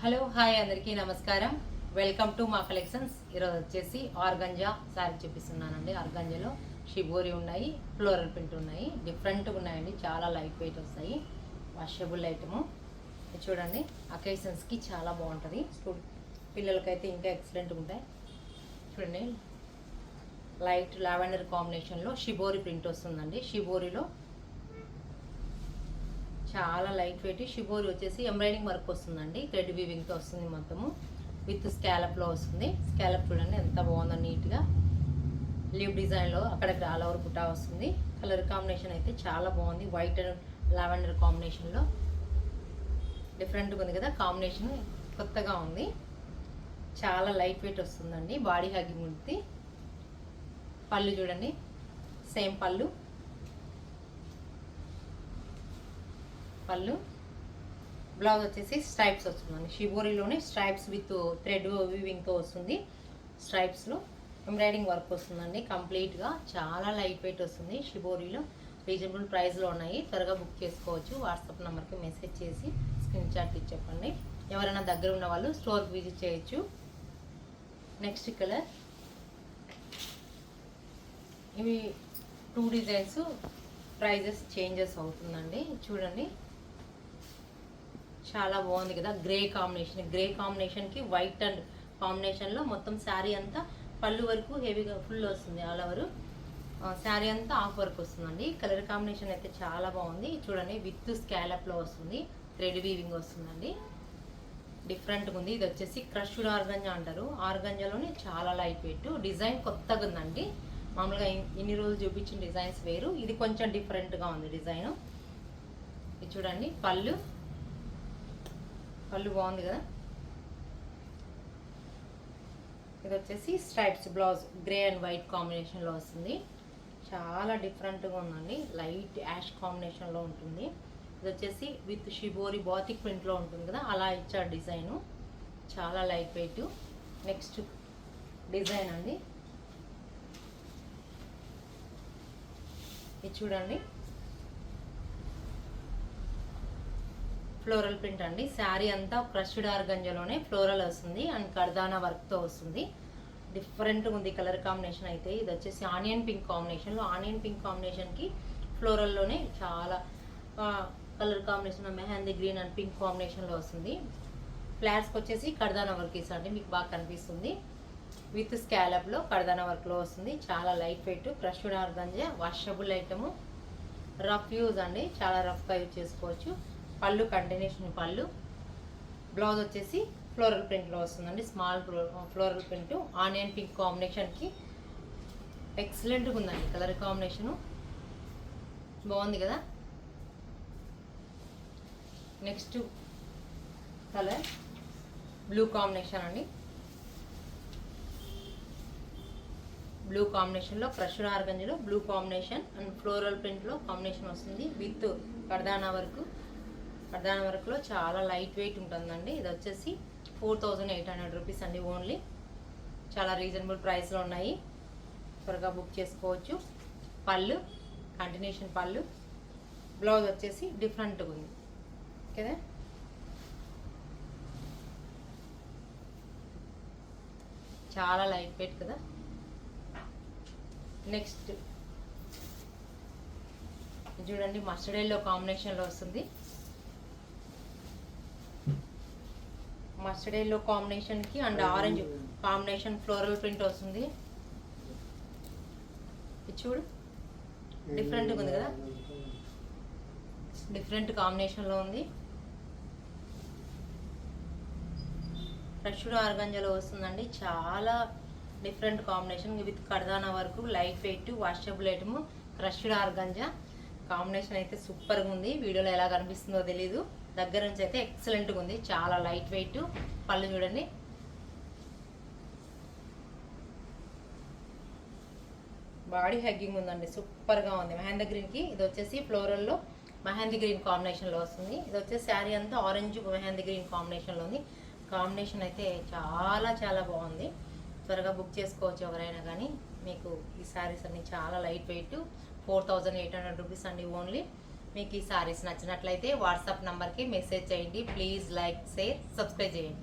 Hello hi అందరికీ నమస్కారం. Welcome to మా కలెక్షన్స్. ఈరోజు వచ్చేసి ఆర్గంజా శారీ చూపిస్తున్నానండి. ఆర్గంజాలో షిబోరి ఉన్నాయి, ఫ్లోరల్ ప్రింట్ ఉన్నాయి, డిఫరెంట్గా ఉన్నాయండి. చాలా లైట్ వెయిట్ వస్తాయి, వాషబుల్ ఐటము. చూడండి, అకేషన్స్కి చాలా బాగుంటుంది. పిల్లలకైతే ఇంకా ఎక్సలెంట్గా ఉంటాయి. చూడండి, లైట్ లావెండర్ కాంబినేషన్లో షిబోరి ప్రింట్ వస్తుందండి. షిబోరిలో చాలా లైట్ వెయిట్. షిబోరి వచ్చేసి ఎంబ్రాయిడింగ్ వర్క్ వస్తుందండి, థ్రెడ్ వీవింగ్తో వస్తుంది. మొత్తము విత్ స్కాలప్లో వస్తుంది. స్కాలప్ చూడండి ఎంత బాగుందో, నీట్గా లీవ్ డిజైన్లో అక్కడికి ఆల్ ఓవర్ బుటా వస్తుంది. కలర్ కాంబినేషన్ అయితే చాలా బాగుంది. వైట్ అండ్ లావెండర్ కాంబినేషన్లో డిఫరెంట్గా ఉంది కదా, కాంబినేషన్ కొత్తగా ఉంది. చాలా లైట్ వెయిట్ వస్తుందండి, బాడీ హగ్గింగ్ ఉంటుంది. పళ్ళు చూడండి, సేమ్ పళ్ళు. బ్లౌజ్ వచ్చేసి స్ట్రైప్స్ వస్తుందండి. షిబోరిలోనే స్ట్రైప్స్ విత్ థ్రెడ్ వీవింగ్తో వస్తుంది. స్ట్రైప్స్లో ఎంబ్రాయిడింగ్ వర్క్ వస్తుందండి కంప్లీట్గా. చాలా లైట్ వెయిట్ వస్తుంది. షిబోరిలో రీజనబుల్ ప్రైస్లో ఉన్నాయి. త్వరగా బుక్ చేసుకోవచ్చు. వాట్సాప్ నెంబర్కి మెసేజ్ చేసి స్క్రీన్ షాట్ ఇచ్చి చెప్పండి. ఎవరైనా దగ్గర ఉన్న వాళ్ళు స్టోర్కి విజిట్ చేయొచ్చు. నెక్స్ట్ కలర్, ఇవి 2 డిజైన్స్, ప్రైజెస్ చేంజెస్ అవుతుందండి. చూడండి, చాలా బాగుంది కదా, గ్రే కాంబినేషన్. గ్రే కాంబినేషన్కి వైట్ అండ్ కాంబినేషన్లో మొత్తం శారీ అంతా పళ్ళు వరకు హెవీగా ఫుల్ వస్తుంది. ఆల్ ఓవర్ శారీ అంతా ఆఫ్ వర్క్ వస్తుందండి. కలర్ కాంబినేషన్ అయితే చాలా బాగుంది. చూడండి, విత్ స్కాలప్లో వస్తుంది, థ్రెడ్ వీవింగ్ వస్తుందండి. డిఫరెంట్గా ఉంది. ఇది వచ్చేసి క్రష్డ్ ఆర్గంజా అంటారు. ఆర్గంజాలోనే చాలా లైట్ వెయిట్. డిజైన్ కొత్తగా ఉందండి. మామూలుగా ఇన్ని రోజులు చూపించిన డిజైన్స్ వేరు, ఇది కొంచెం డిఫరెంట్గా ఉంది డిజైన్. ఇది చూడండి, పళ్ళు బాగుంది కదా. ఇది వచ్చేసి stripes blouse, grey and white కాంబినేషన్లో వస్తుంది. చాలా డిఫరెంట్గా ఉందండి, లైట్ యాష్ కాంబినేషన్లో ఉంటుంది. ఇది వచ్చేసి విత్ షిబోరి బాతిక్ ప్రింట్లో ఉంటుంది కదా, అలా ఇచ్చారు డిజైను. చాలా లైట్ వెయిట్. నెక్స్ట్ డిజైన్ అండి, ఇది చూడండి, ఫ్లోరల్ ప్రింట్ అండి. శారీ అంతా క్రష్డ్ ఆర్గంజాలోనే ఫ్లోరల్ వస్తుంది అండ్ కర్దానా వర్క్తో వస్తుంది. డిఫరెంట్గా ఉంది కలర్ కాంబినేషన్ అయితే. ఇది వచ్చేసి ఆనియన్ పింక్ కాంబినేషన్లో, ఆనియన్ పింక్ కాంబినేషన్కి ఫ్లోరల్లోనే చాలా colour combination mehndi green and pink కాంబినేషన్లో వస్తుంది. ఫ్లాట్స్కి వచ్చేసి కర్దానా వర్క్ ఇస్తుంది, మీకు బాగా కనిపిస్తుంది. విత్ స్కాలప్లో కర్దానా వర్క్లో వస్తుంది. చాలా light wait, crushed organza, washable item, rough use అండి, చాలా రఫ్గా యూజ్ చేసుకోవచ్చు. పళ్ళు కంటిన్యూషన్ పళ్ళు. బ్లౌజ్ వచ్చేసి ఫ్లోరల్ ప్రింట్లో వస్తుందండి, small floral print onion pink కాంబినేషన్కి ఎక్సలెంట్గా ఉందండి. కలర్ కాంబినేషను బాగుంది కదా. నెక్స్ట్ కలర్ బ్లూ కాంబినేషన్ అండి. బ్లూ కాంబినేషన్లో క్రష్డ్ ఆర్గంజాలో బ్లూ కాంబినేషన్ అండ్ ఫ్లోరల్ ప్రింట్లో కాంబినేషన్ వస్తుంది విత్ కర్దానా వర్క్లో చాలా లైట్ వెయిట్ ఉంటుందండి. ఇది వచ్చేసి 4800 రూపీస్ అండి ఓన్లీ. చాలా రీజనబుల్ ప్రైస్లో ఉన్నాయి, త్వరగా బుక్ చేసుకోవచ్చు. పళ్ళు కంటిన్యూషన్ పళ్ళు. బ్లౌజ్ వచ్చేసి డిఫరెంట్గా ఉంది కదా. చాలా లైట్ వెయిట్ కదా. నెక్స్ట్ చూడండి, మస్టర్డ్ ఎల్లో కాంబినేషన్లో వస్తుంది. మస్టర్డ్ ఎల్లో కాంబినేషన్కి and orange combination floral print వస్తుంది. ఇది చూడు, డిఫరెంట్గా ఉంది కదా, డిఫరెంట్ కాంబినేషన్లో ఉంది. క్రష్డ్ ఆర్గంజాలో వస్తుందండి. చాలా డిఫరెంట్ కాంబినేషన్ విత్ కర్దానా వరకు, light weight, washable item, crushed organza. Combination అయితే సూపర్గా ఉంది. వీడియోలో ఎలా కనిపిస్తుందో తెలీదు, దగ్గర నుంచి అయితే ఎక్సలెంట్గా ఉంది. చాలా లైట్ వెయిట్. పళ్ళు చూడండి, బాడీ హగ్గింగ్ ఉందండి, సూపర్గా ఉంది. మెహందీ గ్రీన్కి ఇది వచ్చేసి ఫ్లోరల్లో మెహందీ గ్రీన్ కాంబినేషన్లో వస్తుంది. ఇది వచ్చేసి శారీ అంతా ఆరెంజ్ మెహందీ గ్రీన్ కాంబినేషన్లో ఉంది. కాంబినేషన్ అయితే చాలా చాలా బాగుంది. త్వరగా బుక్ చేసుకోవచ్చు ఎవరైనా కానీ. మీకు ఈ శారీస్ అన్ని చాలా లైట్ వెయిట్, 4800 రూపీస్ అండి ఓన్లీ. మీకు ఈ సారీస్ నచ్చినట్లయితే వాట్సాప్ నంబర్కి మెసేజ్ చేయండి. ప్లీజ్ లైక్, షేర్, సబ్స్క్రైబ్ చేయండి.